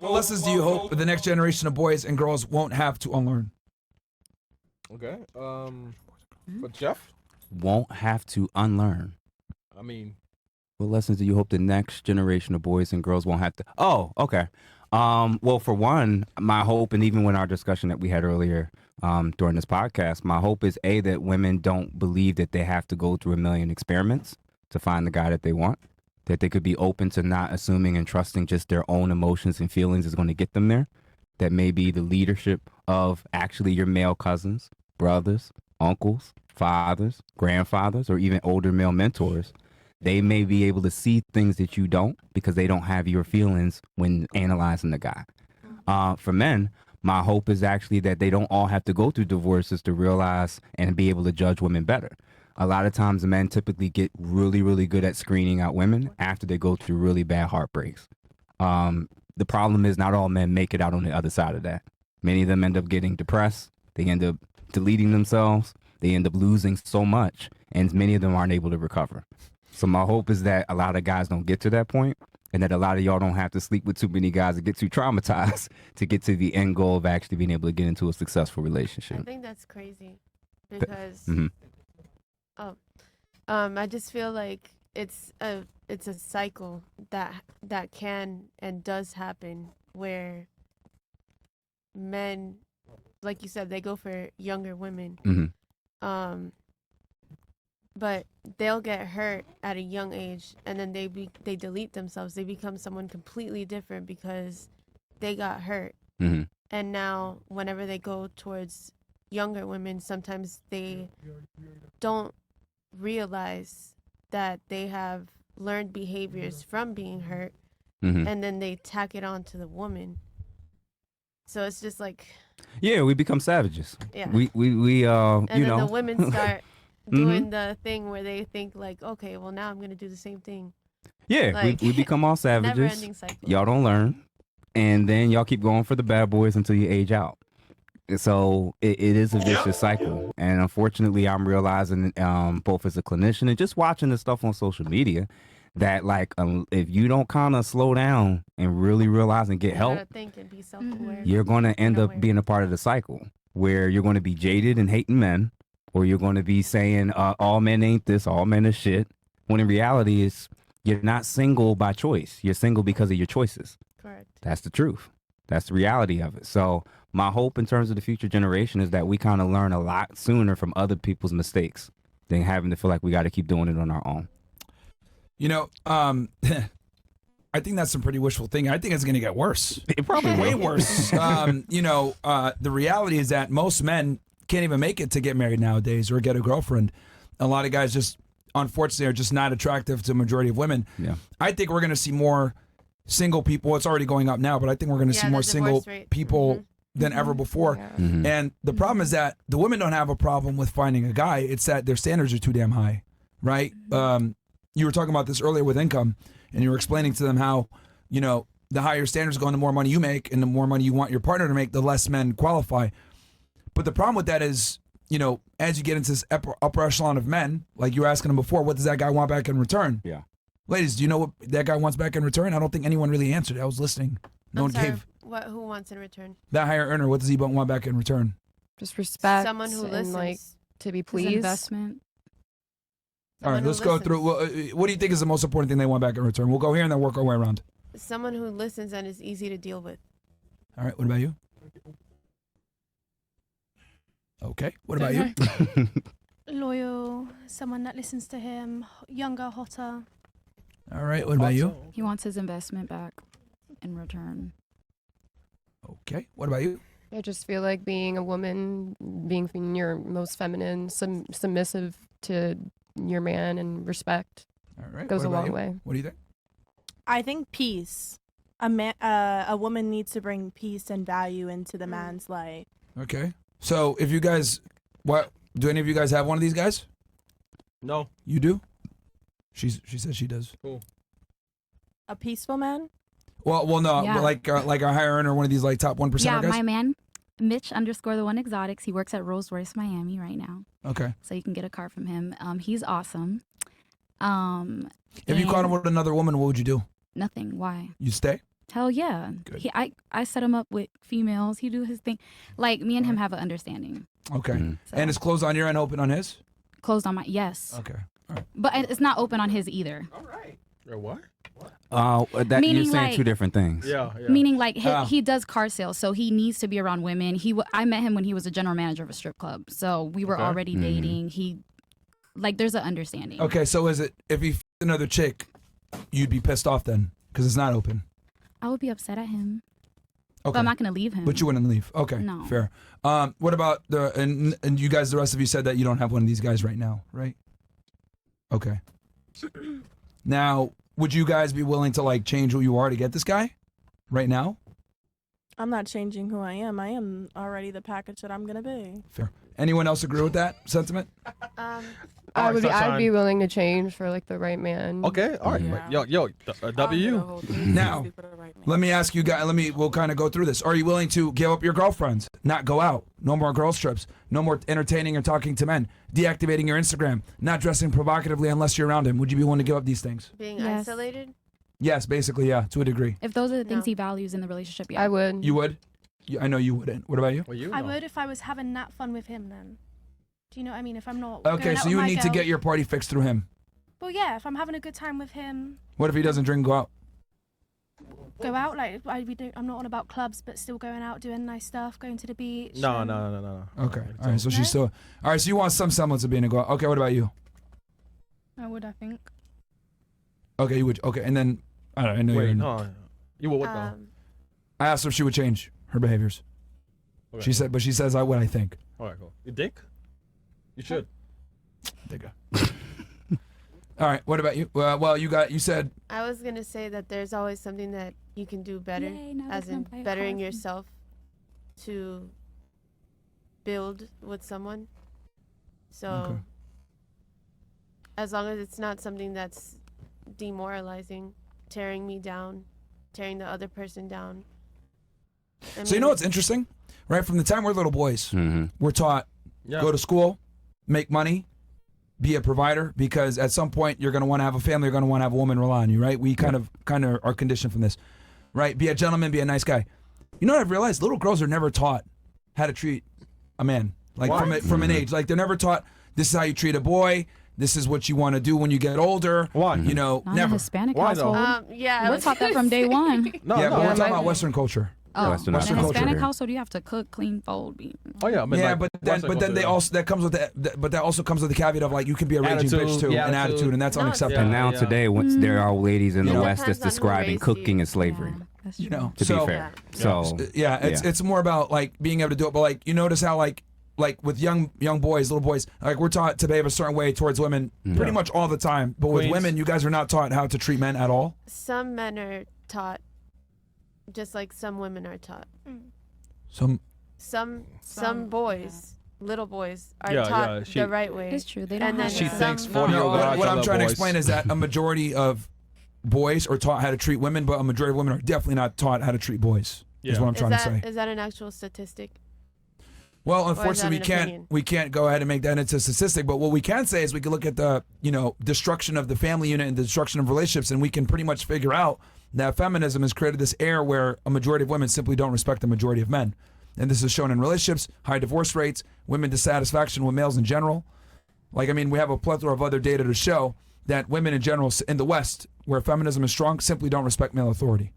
What lessons do you hope the next generation of boys and girls won't have to unlearn? Okay. But Jeff? Won't have to unlearn. I mean, what lessons do you hope the next generation of boys and girls won't have to? Oh, okay. Well, for one, my hope, and even when our discussion that we had earlier during this podcast, my hope is that women don't believe that they have to go through a million experiments to find the guy that they want. That they could be open to not assuming and trusting just their own emotions and feelings is going to get them there. That maybe the leadership of actually your male cousins, brothers, uncles, fathers, grandfathers, or even older male mentors, they may be able to see things that you don't because they don't have your feelings when analyzing the guy. For men, my hope is actually that they don't all have to go through divorces to realize and be able to judge women better. A lot of times men typically get really, really good at screening out women after they go through really bad heartbreaks. The problem is not all men make it out on the other side of that. Many of them end up getting depressed. They end up deleting themselves. They end up losing so much, and many of them aren't able to recover. So my hope is that a lot of guys don't get to that point, and that a lot of y'all don't have to sleep with too many guys and get too traumatized to get to the end goal of actually being able to get into a successful relationship. I think that's crazy because I just feel like it's a cycle that can and does happen where men, like you said, they go for younger women. But they'll get hurt at a young age, and then they delete themselves. They become someone completely different because they got hurt. And now whenever they go towards younger women, sometimes they don't realize that they have learned behaviors from being hurt, and then they tack it on to the woman. So it's just like, yeah, we become savages. Yeah. We and you then know. the women start doing the thing where they think like, okay, well now I'm gonna do the same thing. Yeah, Like, we become all savages. never-ending cycle. Y'all don't learn, and then y'all keep going for the bad boys until you age out. So it is a vicious cycle, and unfortunately, I'm realizing both as a clinician and just watching the stuff on social media that like if you don't kind of slow down and really realize and get help, gotta think and be self-aware. you're going to end up being a part of the cycle where you're going to be jaded and hating men, or you're going to be saying all men ain't this, all men are shit. When in reality, is you're not single by choice. You're single because of your choices. Correct. That's the truth. That's the reality of it. So my hope in terms of the future generation is that we kind of learn a lot sooner from other people's mistakes than having to feel like we got to keep doing it on our own. You know, I think that's some pretty wishful thinking. I think it's going to get worse. It probably way will. worse. You know, the reality is that most men can't even make it to get married nowadays or get a girlfriend. A lot of guys just, unfortunately, are just not attractive to a majority of women. Yeah. I think we're going to see more single people. It's already going up now, but I think we're going to see more single people than ever before. And the problem is that the women don't have a problem with finding a guy. It's that their standards are too damn high, right? You were talking about this earlier with income, and you were explaining to them how, you know, the higher standards go, and the more money you make and the more money you want your partner to make, the less men qualify. But the problem with that is, you know, as you get into this upper echelon of men, like you were asking them before, what does that guy want back in return? Yeah. Ladies, do you know what that guy wants back in return? I don't think anyone really answered. I was listening. No one gave. Who wants in return? That higher earner, what does he want back in return? Just respect. Someone who and listens. like to be His pleased. investment. All right, let's go through. What do you think is the most important thing they want back in return? We'll go here and then work our way around. Someone who listens and is easy to deal with. All right, what about you? Okay, what about you? Loyal, someone that listens to him, younger, hotter. All right, what about you? He wants his investment back in return. Okay, what about you? I just feel like being a woman, being your most feminine, submissive to your man and respect All right, goes what a about long you? way. What do you think? I think peace. A woman needs to bring peace and value into the man's life. Okay, so if you guys, do any of you guys have one of these guys? No. You do? She says she does. Cool. A peaceful man? Well, no, Yeah. like a higher earner, one of these like top 1% Yeah, guys. my man, Mitch _the one exotics. He works at Rolls Royce Miami right now. Okay. So you can get a car from him. He's awesome. If you caught him with another woman, what would you do? Nothing. Why? You stay? Hell yeah. Good. I set him up with females. He do his thing. Like, me and him have an understanding. Okay. So, And it's closed on your end, open on his? closed on my, yes. Okay. All right. But it's not open on his either. All right. What? That Meaning, you're saying like- two different things. Yeah. Meaning, like, he does car sales, so he needs to be around women. I met him when he was a general manager of a strip club, so we were already dating. There's an understanding. Okay, so is it, if he f***ed another chick, you'd be pissed off then? Because it's not open. I would be upset at him, Okay. but I'm not going to leave him. But you wouldn't leave. Okay. No. Fair. What about and you guys, the rest of you said that you don't have one of these guys right now, right? Okay. Now, would you guys be willing to like change who you are to get this guy right now? I'm not changing who I am. I am already the package that I'm gonna be. Fair. Anyone else agree with that sentiment? I'd be willing to change for like the right man. Okay. All right. Yeah. Yo. W. Now, let me ask you guys, we'll kind of go through this. Are you willing to give up your girlfriends, not go out, no more girls trips, no more entertaining or talking to men, deactivating your Instagram, not dressing provocatively unless you're around him? Would you be willing to give up these things? Being Yes. isolated? Yes, basically, yeah, to a degree. If those are the things No. he values in the relationship, yeah. I would. You would? I know you wouldn't. What about you? Well, you I know. would if I was having that fun with him then. Do you know what I mean? If I'm not Okay, going out so with you my need to girl- get your party fixed through him. Well, yeah, if I'm having a good time with him, What if he doesn't drink and go out? go out like I'm not on about clubs, but still going out, doing nice stuff, going to the beach. No. and- Okay, It's all right, so she's still... All right, so you want some semblance of being a go out. Okay, what about you? I would, I think. Okay, you would... Okay, and then... I don't know, I know Wait. you're... No. You would what though? I asked her if she would change her behaviors. Okay. She said, but she says I would, I think. All right. Cool. You think? You should. Digga. All right, what about you? Well, you said... I was gonna say that there's always something that you can do better, Yay, now we as can in play bettering Carson. yourself to build with someone. So, Okay. as long as it's not something that's demoralizing, tearing me down, tearing the other person down. So you know what's interesting? Right, from the time we're little boys, we're taught, Yeah. go to school, make money, be a provider, because at some point you're going to want to have a family, you're going to want to have a woman rely on you, right? We kind of are conditioned from this, right? Be a gentleman, be a nice guy. You know what I've realized? Little girls are never taught how to treat a man, like from an age. Like they're never taught, this is how you treat a boy, this is what you want to do when you get older. Why? You know, Not in a never. Hispanic Why though? household. Yeah, I We're was taught that gonna from day say. one. No. Yeah, but we're talking my- about Western culture. Oh, Western in a culture. Hispanic household, you have to cook, clean, fold. Oh yeah. I mean, Yeah, like, but then Western they culture, also that comes with but that also comes with the caveat of like you can be a raging Attitude, bitch too, yeah, an attitude. attitude, and that's No, unacceptable. And now Yeah. today, once there are ladies in You the know, West that's depends on who describing raised cooking you. as slavery. Yeah, that's You true. know, To so, be fair, so yeah, it's more about like being able to do it. But like you notice how like with young boys, little boys, like we're taught to behave a certain way towards women pretty much all the time. But with Queens. women, you guys are not taught how to treat men at all. Some men are taught, just like some women are taught. Some boys, little boys, are Yeah, taught yeah, she- the right way. It's true. They don't And have then She that. thinks some 40-year-old not. guys What are I'm little trying to boys. explain is that a majority of boys are taught how to treat women, but a majority of women are definitely not taught how to treat boys. Is Yeah. what I'm trying to say. Is that an actual statistic? Well, that unfortunately, an opinion? we can't go ahead and make that into a statistic. But what we can say is we can look at the destruction of the family unit and the destruction of relationships, and we can pretty much figure out that feminism has created this air where a majority of women simply don't respect the majority of men, and this is shown in relationships, high divorce rates, women dissatisfaction with males in general. Like I mean, we have a plethora of other data to show that women in general in the West, where feminism is strong, simply don't respect male authority.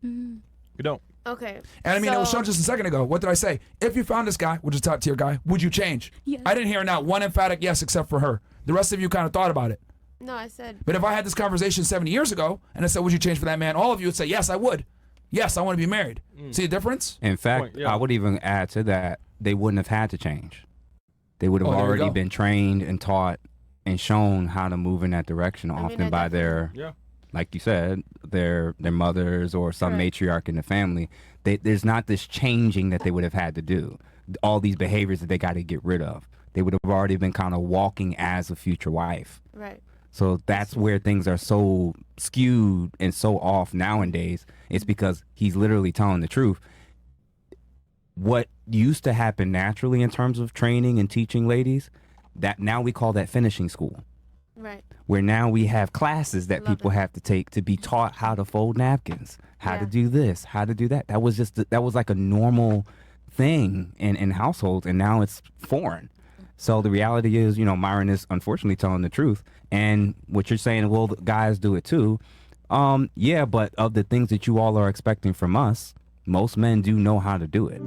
You don't. Okay. And I mean, it was so- shown just a second ago. What did I say? If you found this guy, which is top tier guy, would you change? Yes. I didn't hear not one emphatic yes except for her. The rest of you kind of thought about it. No, I said. But if I had this conversation 70 years ago and I said, would you change for that man? All of you would say, yes, I would. Yes, I want to be married. See the difference? in fact, Point, yeah. I would even add to that they wouldn't have had to change. They would have Oh, there you already go. been trained and taught and shown how to move in that direction, mean, often I by their, Yeah. like you said, their mothers or some Correct. matriarch in the family. There's not this changing that they would have had to do. All these behaviors that they got to get rid of. They would have already been kind of walking as a future wife. Right. So that's where things are so skewed and so off nowadays. It's because he's literally telling the truth. What used to happen naturally in terms of training and teaching ladies, that now we call that finishing school. Right. Where now we have classes that people have to take to be taught how to fold napkins, how to do this, how to do that. That was just that was like a normal thing in households, and now it's foreign. So the reality is, Myron is unfortunately telling the truth. And what you're saying, well, the guys do it too. Yeah, but of the things that you all are expecting from us, most men do know how to do it.